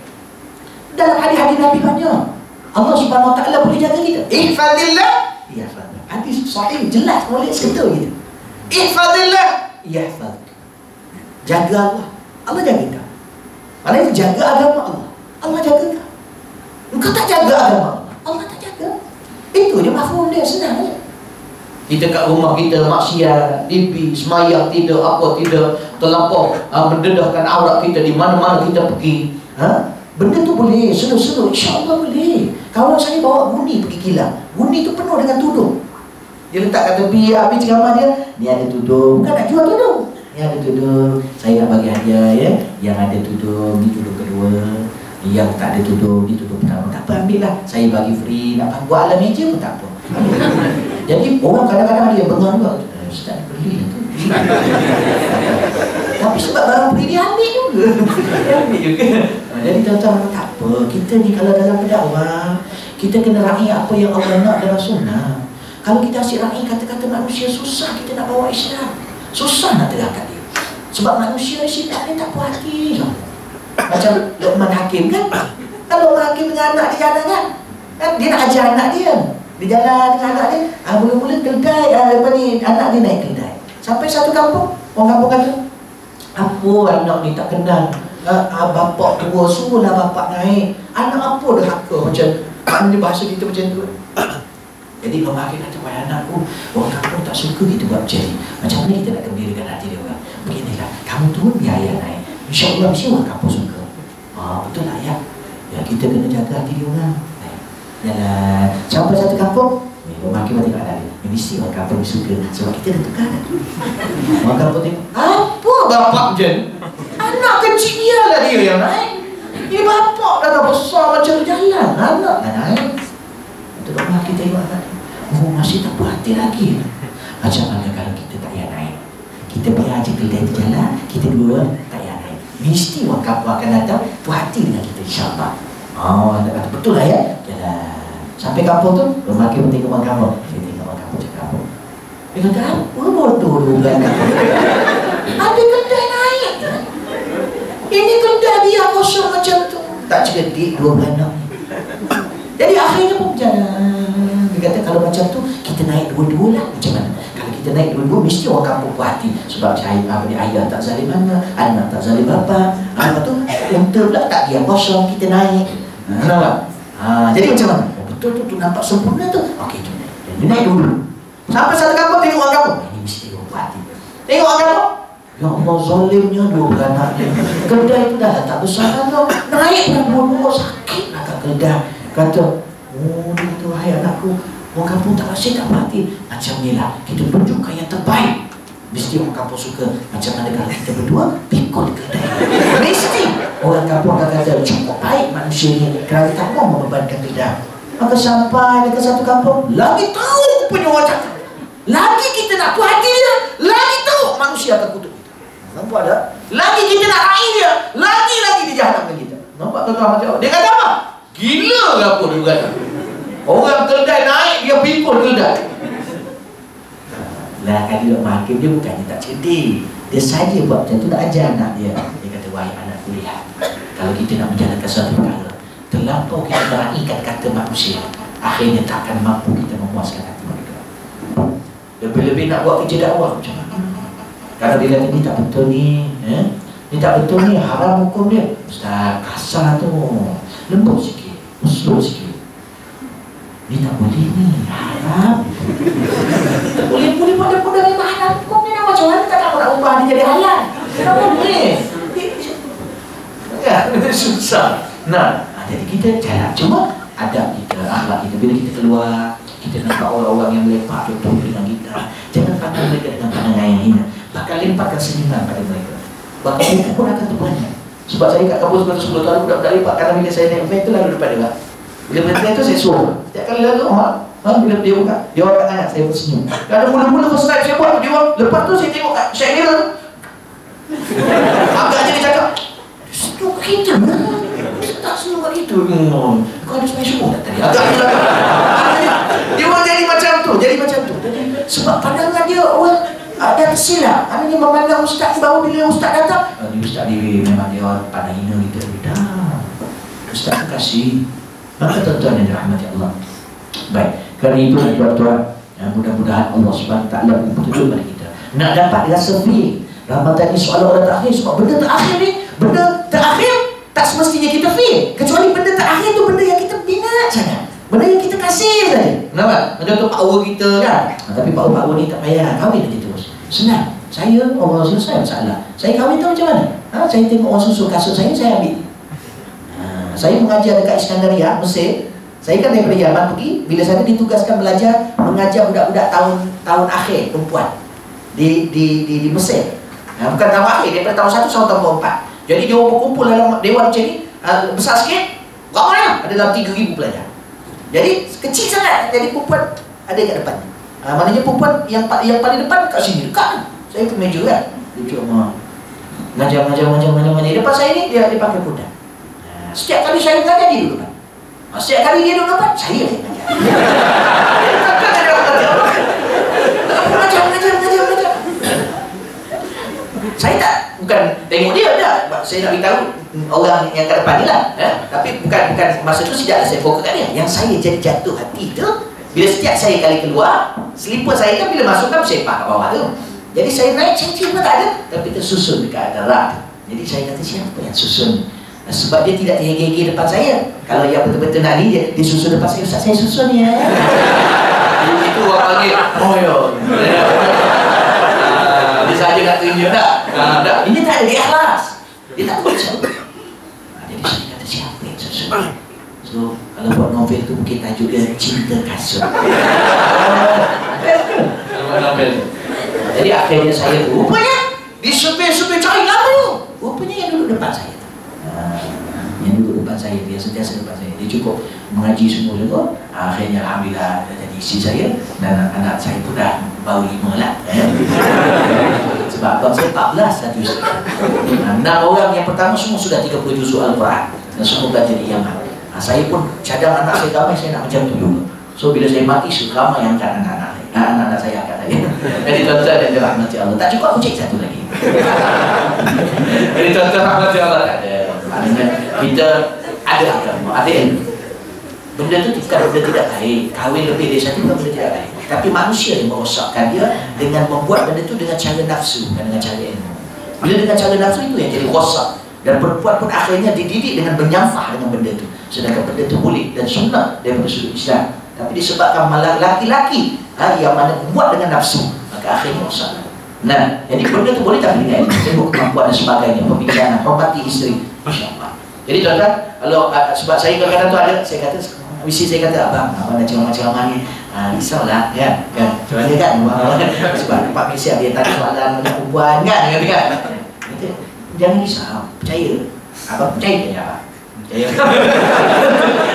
Dalam hadis-hadis Nabi banyak. Allah Subhanahu Wa Taala boleh jaga kita. Ihfazillah, ihfazillah. Hadis sahih jelas boleh seketul gitu. Ihfazillah, ihfaz. Jaga Allah. Allah jaga kita. Maknanya jaga agama Allah. Allah jaga kau. Engkau tak jaga agama Allah, Allah tak jaga. Itu je mafhum dia, senang je. Kita kat rumah kita maksiat, TV, semayang tidak, apa tidak, terlampau mendedahkan aurat kita di mana-mana kita pergi. Benda tu boleh, seluruh-seluruh, insya-Allah boleh. Kawan saya bawa guni pergi kilang. Guni tu penuh dengan tudung. Dia letak kat tepi, habis ceramah dia, ni ada tudung, bukan nak jual tudung. Ni ada tudung, saya nak bagi hadiah ya. Yang ada tudung, ni tudung kedua. Yang tak ada tudung, ni tudung pertama. Tak apa, ambil lah, saya bagi free. Nak buat alam meja pun tak apa. Jadi orang kadang-kadang ada yang bengang juga, Ustaz beli tu. Tapi sebab barang free dia ambil juga. Jadi tuan-tuan, tak apa. Kita ni kalau dalam berdakwah, kita kena raih apa yang Allah nak dalam sunnah. Kalau kita asyik raih kata-kata manusia, susah kita nak bawa Islam. Susah nak terangkan dia. Sebab manusia silap dia tak puas hati. Macam Luqman Hakim kan? Kalau Luqman Hakim dengan anak dia jalan kan? Dia nak ajar anak dia. Dia jalan dengan anak dia. Mula-mula keldai, anak dia naik keldai. Sampai satu kampung, orang kampung kata, apa anak ni tak kenal? Bapak tua, suruhlah bapak naik. Anak apa dah haka macam maknanya bahasa kita macam tu. Jadi Luqman Hakim kata, wahai anakku, orang kampung tak suka kita buat macam ni. Macam mana kita nak gembirakan hati dia orang? Beginilah, kamu turun biar ayah naik. InsyaAllah mesti orang kampung suka. Betul lah ayah. Ya, kita kena jaga hati dia orang. Jalan sampai satu kampung, Luqman Hakim tengok anak dia, mesti orang kampung suka sebab kita dah tukar. Orang kampung tengok, apa bapak je? Anak kecil dia lah dia yang naik. Ini bapak dah besar macam jalan, anak dah naik. Itu Luqman Hakim tengok anak dia, masih tak puas hati lagi. Macam mana kalau kita tak payah naik? Kita biar aja kedai tu jalan, kita dua tak payah naik. Mesti orang kampung akan datang puas hati dengan kita, insyaAllah. Dia kata betul lah ya. Jalan sampai kampung tu, Luqman Hakim tengok orang kampung. Dia tengok orang kampung cakap apa? Dia kata apa bodoh dulu kan? Ada kedai naik. Ini kedai dia kosong macam tu. Tak cerdik 2 beranak. Jadi akhirnya pun berjalan. Dia kata kalau macam tu kita naik dua-dua lah. Macam mana? Kalau kita naik dua-dua mesti orang kampung puas hati. Sebab ayah tak zalim anak, anak tak zalim bapa. Lepas tu unta pula tak dia kosong kita naik. Nampak? Jadi macam mana? Oh, betul tu nampak sempurna tu. Okey tu. Dia naik dulu. Sampai satu kampung tengok orang kampung. Ini mesti buat. Tengok orang kampung. Ya Allah, zalimnya dua beranak dia. Kedai tu dah tak besar tau. Naik pun dua-dua sakit nak kat kedai. Kata, oh dia tu hai anakku. Orang kampung tak rasa tak perhati. Macam ni lah, kita tunjukkan yang terbaik. Mesti orang kampung suka. Macam mana kalau kita berdua pikul kedai. Mesti orang kampung akan kata cukup baik manusia ni kerana tak mau membebankan kedai. Maka sampai dekat satu kampung, lagi tahu punya orang cakap. Lagi kita nak puas hati dia, lagi tahu manusia akan kutuk kita. Nampak tak? Lagi kita nak raih dia, lagi-lagi dia jahatkan kita. Nampak tuan-tuan macam dia kata apa? Gila ke apa dia kata? Orang kedai naik, dia pikul kedai. Lah kan dia makin dia bukannya tak cerdik. Dia saja buat macam tu nak ajar anak dia. Dia kata, wahai anakku lihat, kalau kita nak menjalankan suatu perkara, terlampau kita meraihkan kata manusia, akhirnya tak akan mampu kita memuaskan hati mereka. Lebih-lebih nak buat kerja dakwah macam mana? Kalau dia kata ni tak betul ni, ni tak betul ni, haram hukum dia. Ustaz, kasar tu, lembut sikit, slow sikit. Ni tak boleh ni, haram. Tak boleh buat benda memang haram. Kau ni nak macam mana tak nak ubah dia jadi halal? Kenapa boleh? Ya, susah. Nah, jadi kita jalan. Cuma adab kita, akhlak kita. Bila kita keluar, kita nampak orang-orang yang melepak contoh dengan kita. Jangan pandang mereka dengan pandangan yang hina. Bahkan lemparkan senyuman pada mereka. Bahkan mereka pun akan terbanyak. Sebab saya kat kampus 10 tahun budak-budak lepak. Karena bila saya naik van tu lalu depan dia. Bila van tu saya suruh. Setiap kali lalu, bila dia buka, dia orang kat anak saya tersenyum. Kalau mula-mula first time saya buat dia orang, lepas tu saya tengok kat Syekh Nil tu. Agaknya dia cakap, senyum kat kita. Tak senyum kat kita. Kau ada senyum semua tak tadi? Agaknya dia orang jadi macam tu. Jadi sebab pandangan dia orang ada tersilap. Dia memandang ustaz baru bila ustaz datang. Ni ustaz dia memang dia orang pandang hina kita. Dah. Ustaz tu kasih. Maka tuan-tuan yang dirahmati Allah. Baik. Kerana itu tuan-tuan, mudah-mudahan Allah SWT berpetunjuk kepada kita. Nak dapat rasa free. Ramadan ni soal orang terakhir. Sebab benda terakhir ni, benda terakhir tak semestinya kita free. Kecuali benda terakhir tu benda yang kita minat sangat. Benda yang kita kasih saja. Kenapa? Macam tu power kita kan. Tapi power ni tak payah. Kahwin aja terus. Senang. Saya orang selesai masalah. Saya kahwin tahu macam mana? Saya tengok orang susul kasut saya ambil. Saya mengajar dekat Iskandaria, Mesir. Saya kan daripada Yaman pergi. Bila saya ditugaskan belajar mengajar budak-budak tahun akhir perempuan di Mesir. Bukan tahun akhir, daripada tahun 1 sampai tahun 4. Jadi dia orang berkumpul dalam dewan macam ni, besar sikit. Ramai lah, ada dalam 3,000 pelajar. Jadi kecil sangat. Jadi perempuan ada kat depan. Maknanya perempuan yang paling depan kat sini, dekat. Saya ke meja kan. Dia cuma mengajar. Depan saya ni dia pakai pudar. Setiap kali saya mengajar dia duduk depan. Setiap kali dia duduk depan, saya yang mengajar. Mengajar. Saya tak, bukan tengok dia dah. Saya nak beritahu orang yang kat depan ni lah. Tapi bukan masa tu tidaklah saya fokus kat dia. Yang saya jadi jatuh hati tu, bila setiap saya kali keluar, selipar saya kan bila masuk kan sepak kat bawah tu. Jadi saya naik, cincin pun tak ada, tapi tersusun dekat ada rak. Jadi saya kata, siapa yang susun? Sebab dia tidak tergege depan saya. Kalau yang betul-betul nak ni, dia susun depan saya. Ustaz, saya susun ya. Itu orang panggil, oh ya. Dia saja nak tunjuk tak? Ini tak ada, dia ikhlas. Dia tak boleh macam tu. Jadi saya kata, siapa yang susun? So, kalau buat novel tu mungkin tajuk dia Cinta Kasut. Jadi akhirnya saya tu, rupanya disurvey cari lama tu. Rupanya yang duduk depan saya. Yang duduk depan saya, dia sentiasa depan saya. Dia cukup mengaji semua juga. Akhirnya alhamdulillah dah jadi isteri saya. Dan anak saya pun dah baru 5 lah. Sebab abang saya 14 satu isteri. 6 orang yang pertama semua sudah 30 juzuk Al-Quran. Dan semua belajar di Yaman. Saya pun cadang anak saya ramai, saya nak macam tu juga. So bila saya mati, ramai yang angkat anak-anak saya angkat saya. Jadi tuan-tuan dan dirahmati Allah. Tak cukup aku cek satu lagi. Jadi tuan-tuan rahmati Allah tak ada. Maknanya kita ada agama, ada ilmu. Benda tu bukan benda tidak baik. Kahwin lebih dari satu bukan benda tidak baik. Tapi manusia yang merosakkan dia dengan membuat benda tu dengan cara nafsu, bukan dengan cara ilmu. Bila dengan cara nafsu itu yang jadi rosak. Dan perempuan pun akhirnya dididik dengan menyamfah dengan benda tu. Sedangkan benda itu boleh dan sunnah daripada sudut Islam. Tapi disebabkan malah laki-laki yang mana membuat dengan nafsu, maka akhirnya rosak. Nah, jadi benda itu boleh tapi dengan tengok kemampuan dan sebagainya, pembicaraan, hormati isteri, masya-Allah. Jadi tuan-tuan, kalau sebab saya kadang-kadang tu ada, saya kata mesti saya kata abang nak ceramah-ceramah ni, risaulah kan. Macam mana kan? Sebab Pak Malaysia dia tanya soalan dengan perempuan kan, kata, jangan risau, percaya. Abang percaya ya, abang. Percaya.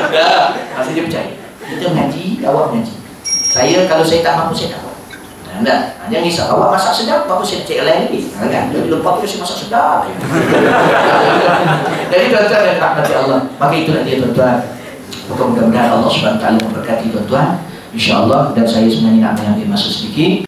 Dah, masih dia percaya. Kita mengaji, awak mengaji. Saya kalau saya tak mampu saya tak buat. Jangan risau. Awak masak sedap, apa saya nak cek lain lagi? Kan? Jadi lepas tu saya masak sedap. Jadi tuan-tuan dan rahmati Allah. Maka itulah dia tuan-tuan. Mudah-mudahan Allah SWT memberkati tuan-tuan. InsyaAllah. Dan saya sebenarnya nak mengambil masa sedikit.